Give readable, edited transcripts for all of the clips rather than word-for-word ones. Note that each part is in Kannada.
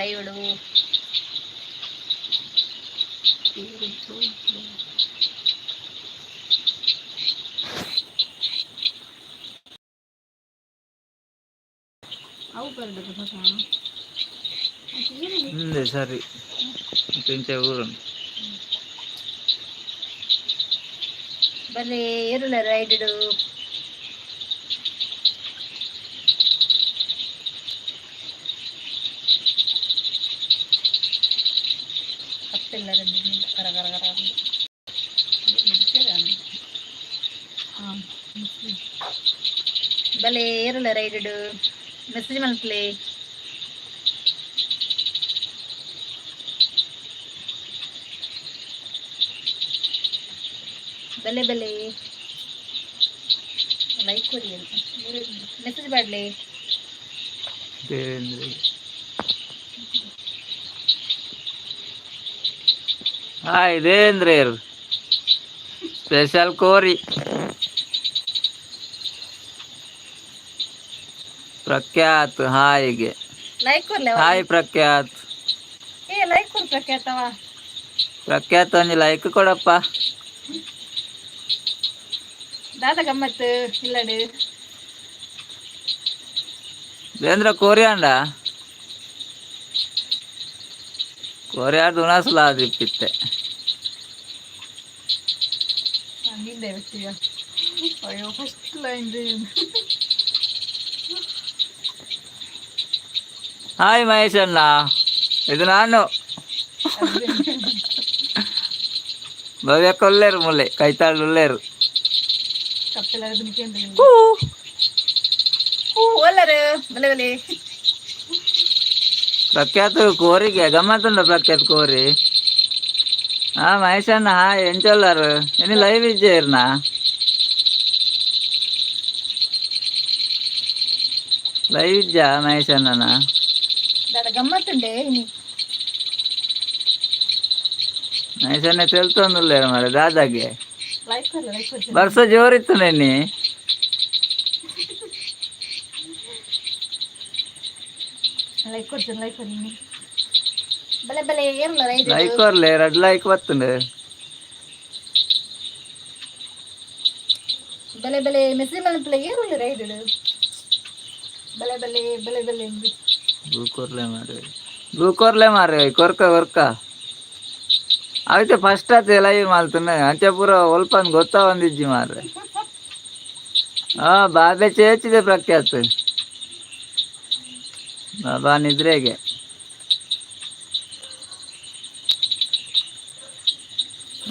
ಕೈಗಳು ಅವು ಬರಬೇಕು ಸರಿ ತಿಂಚೆ ಊರು ಬಲೆ ಏರುಳ ರೈಡ್ಡು ಕಪ್ಪೆಲ್ಲರ ಕರ ಕರ ಕರ ಬಲೆ ಏರುಳ ರೈಡ್ಡು ಮೆಸೇಜ್ ಮಲ್ಪ್ಲೆ ಬಲೆ ಬಲೆ ಲೈಕ್ ಕೊಡಿ ಮೆಸೇಜ್ ಮಾಡಲಿ ಹಾಯ್ ದೇವೇಂದ್ರ ಸ್ಪೆಷಲ್ ಕೋರಿ Prakhyath ಹಾಯ್ಗೆ like ಕೊಡ್ಲೆ hi Prakhyath like ಕೊಡು ಪ್ರಖ್ಯಾತವ ಪ್ರಖ್ಯಾತ್ ಒಂದು ಲೈಕ್ ಕೊಡಪ್ಪ ದಾದ ಗಮ್ಮತ್ತು ಇಲ್ಲಡು ದೇವೇಂದ್ರ ಕೋರಿ ಅಂಡ ಕೋರಿ ಆಡ್ ಉಣಸ್ಲ ದಿಪ್ಪಿತ್ತೆ ನಿಂದೆ ವ್ಯಕ್ತಿಯ ಅಯ್ಯೋ ಫಸ್ಟ್ ಲೈನ್ ಹಾಯ್ ಮಹೇಶ್ ಅಣ್ಣ ಇದು ನಾನು ಭವ್ಯ ಕೊಲ್ಲೇರು ಮುಲ್ಲೆ ಕೈತಾಳ್ ಉಳ್ಳೇರು ಓಲರು ಬಲೆ ಬಲೆ ಪ್ರಖ್ಯಾತ್ ಕೋರಿಗೆ ಗಮ್ಮತ್ತುಂಡ ಪ್ರಖ್ಯಾತ್ ಕೋರಿ ಹಾ ಮಹೇಶ್ ಅಣ್ಣ ಹಾಯ್ ಎಂಚೊಲ್ಲರು ಇನಿ ಲೈವ್ ಇಜ್ಜೇರ್ನ ಲೈವ್ ಇಜ್ಜಾ ಮಹೇಶ್ ಅಣ್ಣನ ದಾದ ಗಮ್ಮತ್ತುಂಡೆ ಇನಿ ಮಹೇಶ್ ಅಣ್ಣ ತೆಲ್ತೊಂದುಲ್ಲೇರು ಮಾರೆ ದಾದಾಗೆ ಲೈಕ್ ಕೊಡ್ಲೆ ಲೈಕ್ ಕೊಡ್ತೀನಿ ಬರ್ಸ ಜೋರಿತ್ತು ನೆನ್ನಿ ಲೈಕ್ ಕೊಡ್ತೀನಿ ಲೈಕ್ ಕೊಡ್ತೀನಿ ಬಲೆ ಬಲೆ ಏರ್ಲ ರೈಡ್ ಲೈಕ್ ಕೊರ್ಲೆ ರೆಡ್ ಲೈಕ್ ಬತ್ತುಂಡು ಬಲೆ ಬಲೆ ಮೆಸೇಜ್ ಮಲ್ಪಲೆ ಏರುಳ್ಳ ರೈಡ್ ಬಲೆ ಬಲೆ ಬಲೆ ಬಲೆ ಬ್ಲೂ ಮಾರೆ ಕೊರ್ಕ ಕೊರ್ಕ ಅವತ್ತೆ ಫಸ್ಟ್ ಆತ ಲೈವ್ ಮಾಲ್ತುಂಡ ಅಂಚೆ ಪೂರ ಒಲ್ಪಂದ್ ಗೊತ್ತ ಒಂದಿಜ್ಜಿ ಮಾರ್ರೆ ಹಾ ಬಾಬೆ ಚೇಚಿದೆ ಪ್ರಖ್ಯಾತ್ ಬಾಬಾ ನಿದ್ರೆಗೆ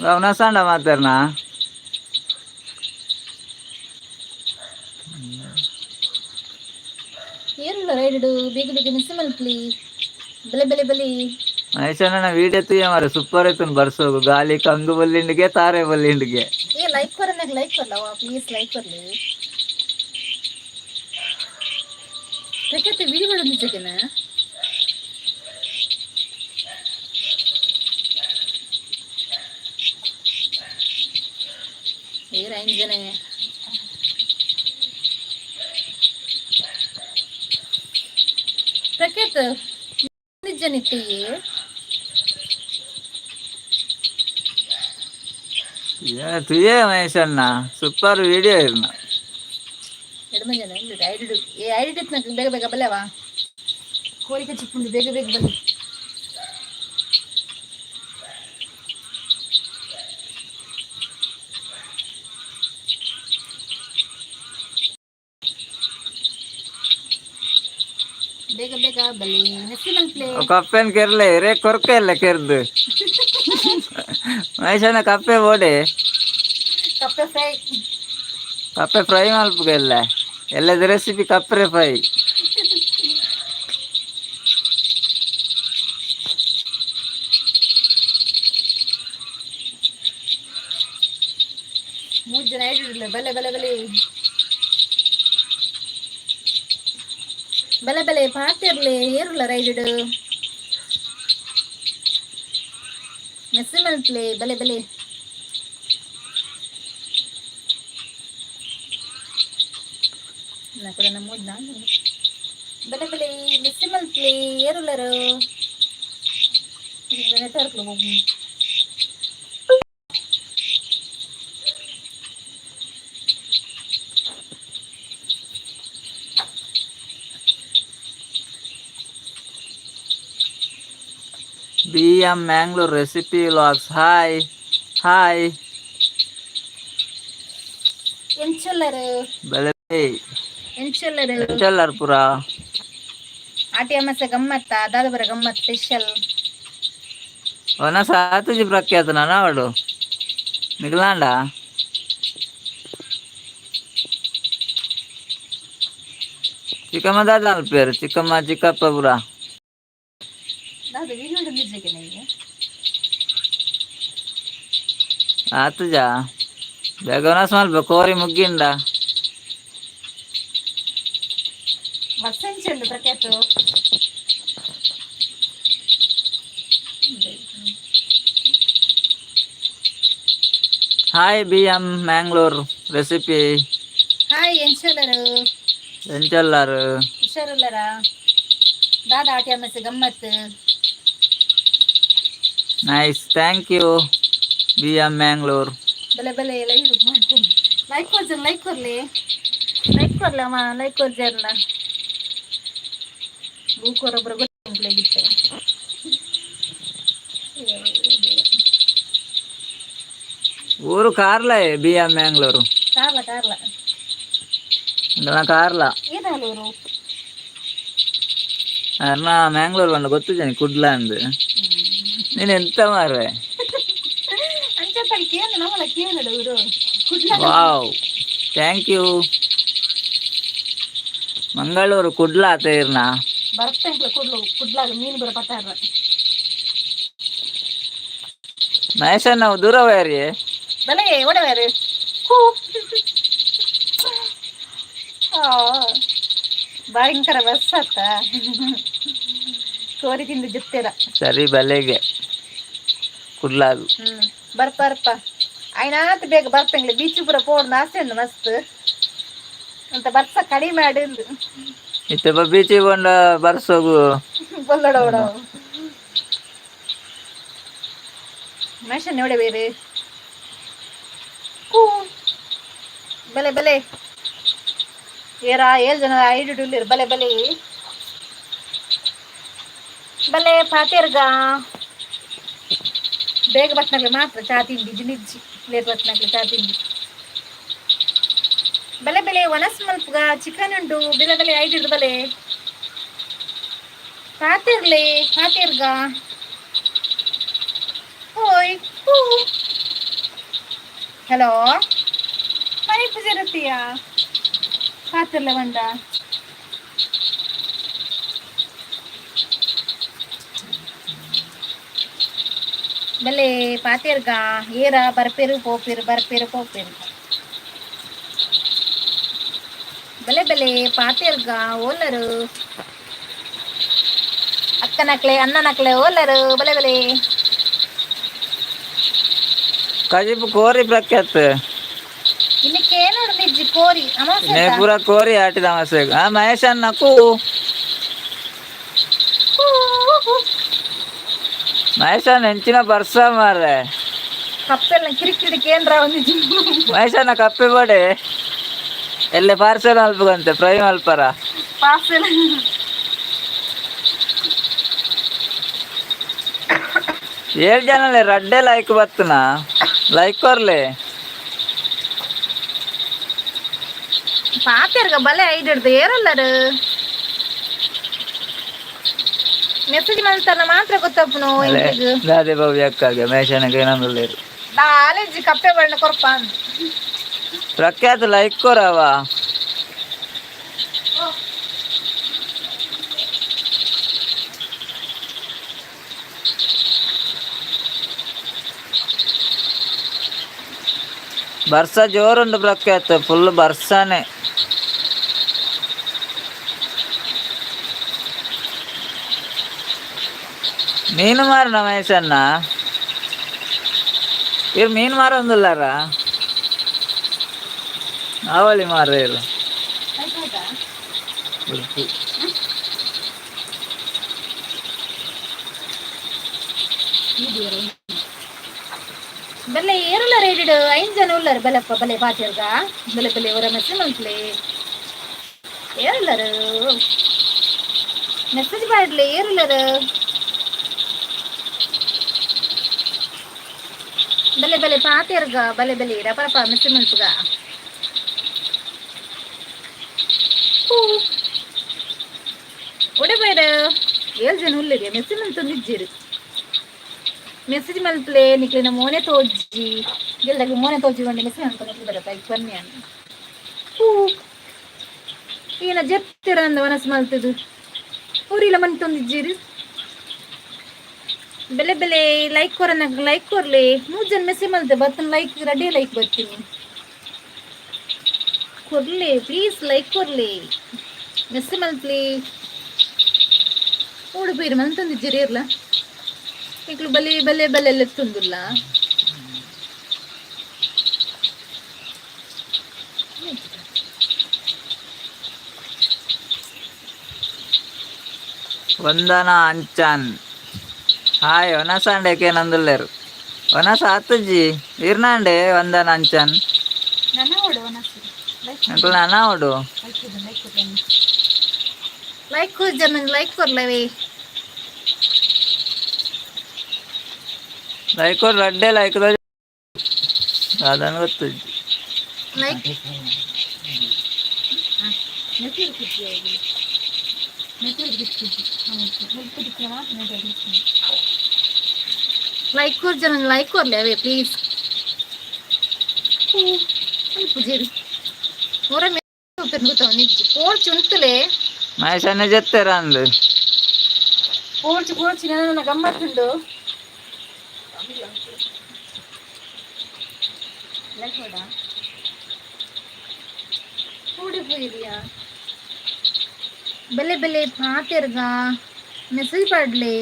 ಅವನ ಸಂಡ ಮಾತಾರ್ನ ಏರುಳ್ಳ ರೈಡ್ ಬೇಗ ಬೇಗ ಮೆಸೇಜ್ ಮಲ್ಪ್ಲಿ ಬಲೆ ಬಲೆ ಬಲೆ ಮಹೇಶಣ್ಣ ವೀಡಿಯೋ ತೂಯ ಮಾರೆ ಸೂಪರ್ ಇತ್ತು ಬರ್ಸೋಗು ಗಾಲಿ ಕಂಗು ಬಲ್ಲಿಂಡಿಗೆ ತಾರೆ ಬಲ್ಲಿಂಡಿಗೆ ಲೈಕ್ ಕೊರನೆ ಲೈಕ್ ಕೊರ್ಲವ ಪ್ಲೀಸ್ ಲೈಕ್ ಕೊರ್ಲಿ ಪ್ರಖ್ಯಾತ ವಿಡಿಯೋ ಮಾಡೋದು ನಿಜಕ್ಕೆನ ಜನ ಪ್ರಖ್ಯಾತ್ ನಿಜನಿತ್ತಿ ತುಯೇ ಮಹೇಶ್ ಅಣ್ಣ ಸೂಪರ್ ವಿಡಿಯೋ ಇರ್ನ ಎಡ್ಮಂಜನ ಐಡಿ ಬೇಗ ಬೇಗ ಬಲ್ಲವಾ ಕೋರಿಕೆ ಚಿಕ್ಕುಂಡು ಬೇಗ ಬೇಗ ಬನ್ನಿ ಬೇಗ ಬೇಗ ಬಲಿ ನೆಸ್ಸಿಮಲ್ಪ್ಲೆ ಕಪ್ಪೆನ್ ಕೆರ್ಲೆ ರೇ ಕೊರ್ಕ ಇಲ್ಲ ಕೆರ್ದು ಮಹೇಶಣ್ಣ ಕಪ್ಪೆ ಬೋಡೆ ಕಪ್ಪೆ ಫ್ರೈ ಕಪ್ಪೆ ಫ್ರೈ ಮಲ್ಪುಗೆಲ್ಲ ಎಲ್ಲದ ರೆಸಿಪಿ ಕಪ್ಪೆ ಫ್ರೈ ಮೂರು ಜನ ಐಡಿಲ್ಲ ಬಲೆ ಬಲೆ ಬಲೆ ಬಲೆ ಬಲೆ ಪಾತಿರ್ಲಿ ಏರುಲ್ಲ ರೈಡ್ ಮೆಸ್ಸಿ ಮಲ್ಪ್ಲೆ ಬಲೆ ಬಲೆ ಕೂಡ ನಮ್ಮ ಬಲೆ ಬಲೆ ಮೆಸ್ಸಿ ಮಲ್ಪ್ಲೆ ಏರುಲ್ಲರು ನೆಟ್ವರ್ಕ್ ಹೋಗಿ BM Mangalore recipe vlogs. Hi. Hi. ಎಂಚಲ್ಲರು Bale. ಎಂಚಲ್ಲರು Enchalar pura. ಆಟಿ ಅಮಾಸೆ ಗಮ್ಮತ್ತ ಅದಾದ ಬರ ಗಮ್ಮತ್ special Ona satu ji prakyat na wadu. Miglanda. Cikama dadal per. Cikama cikapa pura. ದಾದ ವೀಡಿಯೋ ನಿಜಕ್ಕೆ ನನಗೆ Atu ja. Begona smal bekori muginda. ಮತ್ತೆಂಚಲ್ಲು ಪ್ರಖ್ಯಾತು Hi BM Mangalore recipe. Hi ಎಂಚಲ್ಲರು Enchalar. ಹುಷಾರಿಲ್ಲರ ದಾದ ಆಟಿ ಅಮಾಸೆ ಗಮ್ಮತ್ Nice. Thank you. BM Mangalore. ಬಲೆ ಬಲೆ ಲೈವ್ ಮಾಡ್ತೀನಿ ಲೈಕ್ ಕೊರ್ಜರ್ ಲೈಕ್ ಕೊರ್ಲಿ ಲೈಕ್ ಕೊರ್ಲಮ್ಮ ಲೈಕ್ ಕೊರ್ಜರ್ನ ಭೂಕೋರೊಬ್ಬರು ಗೊತ್ತಿತ್ತು Uru Karla BM Mangalore. Karla Karla Andana Karla. ಏನಾಲೂರು Arna Mangalore vandu gottu jani Kudland. Neen entha marre. ಅಂಚಪ್ಪಲ್ಲಿ ಕೇಳು ನಮ್ಮಲ್ಲ ಕೇಳಡು ಇವರು Kudla Wow. Thank you. Mangalore Kudla atirna. ಬರ್ತಂಕ್ಲ ಕುಡ್ಲಾಗ ಮೀನು ಬರ ಪಟ್ಟಾರ Maisa ನಾವು ದೂರವಾರಿ. ಬಲೆ ಒಡವಾರು ಭಯಂಕರ ಬಸ್ ಅತ್ತ ಕೋರಿ ತಿಂದು ಜುತ್ತೇರ ಸರಿ ಬಲೆಗೆ ಕುಡ್ಲಾದು. ಬರ್ಪ ಆಯ್ನಾತ್ ಬೇಗ ಬರ್ತಂಗ್ಲಿ ಬೀಚ್ ಪುರ ಪೋಡ್ ನಾಸ್ತಿ ಉಂಡು ಮಸ್ತ್ ಅಂತ ಬರ್ಸ ಕಡಿಮೆ ಮಾಡಿಂದು ಇತ್ತೆ ಬೀಚಿ ಬಂಡ ಬರ್ಸೋಗು ಬಲ್ಲಡ ಓಡ ಮೆಷನ್ ನೋಡೆ ಬೇರೆ ಬಲೆ ಬಲೆ ಏರಾ 7 ಜನ 5 ಡೂಲಿರ್ ಬಲೆ ಬಲೆ ಬಲೆ ಪಾತಿರ್ಗ ಬೇಗ ಬತ್ನಾಗ್ಲಿ ಮಾತ್ರ ಚಾ ತಿಂಡಿ ಜಿನಿಜ್ಜಿ ಲೇಟ್ ಬತ್ನಾಗ್ಲಿ ಚಾ ತಿಂಡಿ ಬಲೆ ಬೆಲೆ ಒಣಸ್ ಮಲ್ಪಗ ಚಿಕನ್ ಉಂಟು ಬೆಲೆ ಬೆಲೆ 5 ಬಲೆ ಪಾತಿರ್ಲಿ ಪಾತಿರ್ಗ ಓಯ್ ಹಲೋ ಮನೆ ಪೂಜೆ ಇರುತ್ತೀಯಾ ಪಾತಿರ್ಲ ಬಂದ ಬಲೆ ಪಾತಿರ್ಗ ಏರ ಬರ್ಪೇರು ಪೋಪೇರು ಬಲೆ ಬಲೆ ಪಾತಿರ್ಗ ಓಲರು ಅಕ್ಕನಕ್ಲೆ ಅಣ್ಣನಕ್ಲೆ ಓಲರು ಬಲೆ ಬಲೆ ಕಜಿಪು ಕೋರಿ ಪ್ರಖ್ಯಾತ ಇನ್ನಕ್ಕೆ ನೋಡು ನಿಜ್ಜಿ ಕೋರಿ ಅಮಾವಾಸ್ಯೆ ನೇ ಪೂರ ಕೋರಿ ಆಟಿದ ಅಮಾಸೆ ಆ ಮಹೇಶ್ ಅನ್ನಕು ಮಹೇಶ್ ಅಣ್ಣ ಹೆಂಚಿನ ಬರ್ಸ ಮಾರ್ರೆ ಕಪ್ಪೆಲ್ಲ ಕಿರಿಕಿರಿ ಕೇಂದ್ರ ಒಂದಿಜ್ಜಿ ಮಹೇಶ್ ಅಣ್ಣ ಕಪ್ಪೆ ಬಡೆ ಎಲ್ಲೇ ಪಾರ್ಸೆಲ್ ಅಲ್ಪಗಂತೆ ಫ್ರೈ ಅಲ್ಪರ ಪಾರ್ಸೆಲ್ 7 ಜನಲೆ ರಡ್ಡೆ ಲೈಕ್ ಬತ್ತನ ಲೈಕ್ ಕೊರ್ಲೆ ಪಾತಿರ್ಗ ಬಲೆ 5 ಹಿಡ್ದು ಏರಲ್ಲರು ಮೆಸೇಜ್ ಮಾಡ್ತಾರ ಮಾತ್ರ ಗೊತ್ತಪ್ಪನು ದಾದೆ ಭವ್ಯಕ್ಕಾಗೆ ಮೇಷನಿಗೆ ಏನಂದ್ರೆ ಕಾಲೇಜ್ ಕಪ್ಪೆ ಬಣ್ಣ ಕೊರಪ ಪ್ರಖ್ಯಾತ ಲೈಕ್ ಕೊರವ ಬರ್ಸ ಜೋರುಂಡು ಪ್ರಖ್ಯಾತ ಫುಲ್ ಬರ್ಸಾನೆ ಮೀನು ಮಾರನ ಮಹೇಶನ್ನ ಇವ್ರು ಮೀನು ಮಾರೊಂದಿಲ್ಲಾರ ಅವಳಿ ಮಾರ ಇರು ಬಲ್ಲೆ ಏರುಲ್ಲ ರೇಡಿಡು 5 ಜನ ಉಳ್ಳಾರು ಬಲಪ್ಪ ಬಲೆ ಪಾಚರ್ಗ ಬಲೆ ಬಲೆ ಅವರ ಮೆಸೇಜ್ ಮಂತ್ಲೆ ಏರುಲ್ಲರು ಮೆಸೇಜ್ ಮಾಡ್ಲಿ ಏರುಲ್ಲರು ಬಲೆ ಬಲೆ ಪಾತಿರ್ಗ ಬಲೆ ಬಲೆ ರಪರಪ ಮೆಸೇಜ್ ಮಂತ್ಗ ಒಡೆ ಬೇಡ 7 ಜನ ಉಳ್ಳಗೆ ಮೆಸೇಜ್ ಮಂತೊಂದಿಜ್ಜೇರು ಮೆಸೇಜ್ ಮಲ್ಪಲೆ ನಿಕ್ಲಿನ ಮೋನೆ ತೋಜ್ಜಿ ಗೆಲ್ದಾಗ ಮೋನೆ ತೋಜ್ಜಿಕೊಂಡು ಮೆಸೇಜ್ ಅನ್ಕೊಂಡು ಬರತ್ತ ಈಗ ಬನ್ನಿ ಅನ್ನ ಹೂ ಏನ ಜಪ್ತಿರ ಅಂದ ಮನಸ್ಸು ಮಲ್ತದು ಊರಿಲ್ಲ ಮನೆ ತೊಂದಿಜ್ಜೀರಿ ಬೆಲೆ ಬೆಲೆ ಲೈಕ್ ಕೊರನಾಗ ಲೈಕ್ ಕೊರ್ಲಿ 3 ಜನ ಮೆಸೇಜ್ ಮಲ್ತೆ ಬರ್ತನ ಲೈಕ್ ರೆಡಿ ಲೈಕ್ ಬರ್ತೀನಿ ಕೊರ್ಲಿ ಪ್ಲೀಸ್ ಲೈಕ್ ಕೊರ್ಲಿ ಮೆಸೇಜ್ ಮಲ್ತ್ಲಿ ಊಡು ಬೀರು ಮನೆ ತಂದಿಜ್ಜೀರಿ ಇರ್ಲ ಈಗಲೂ ಬಲೆ ಬಲೆ ಬಲೆ ಎಲ್ಲ ತುಂಬಿಲ್ಲ వందన అంచాన్ హాయ్ వనసాండేకే నందులేరు వనస ఆతుజీ ఇర్నాండే వందన అంచాన్ అంకుల్ నానావుడు ಲೈಕ್ ಜನ ಲೈಕ್ ಕೊರ್ಲವಿ ಲೈಕ್ ರಡ್ಡೆ ಲೈಕ್ ಅದನ್ನು ಗೊತ್ತಜ್ಜಿ ಲೈಕ್ ಲೈಕ್ ಕೊರ್ ಜನ ಲೈಕ್ ಕೊರ್ಲಿ ಅವೇ ಪ್ಲೀಸ್ ಪೂಜೇರಿ ಮೂರ ಗೊತ್ತಾವ ನಿಜ್ಜಿ ಪೋರ್ಚ್ ಉಂಟುಲೆ ಮಹೇಶನ್ನೇ ಜೆತ್ತೇರ ಅಂದು ಪೋರ್ಚ್ ಪೋರ್ಚ್ ನನ್ನ ಗಮ್ಮತ್ತುಂಡು ಬೆಲೆ ಬೆಲೆ ಪಾತಿರ್ಗ ಮೆಸೇಜ್ ಪಡ್ಲಿ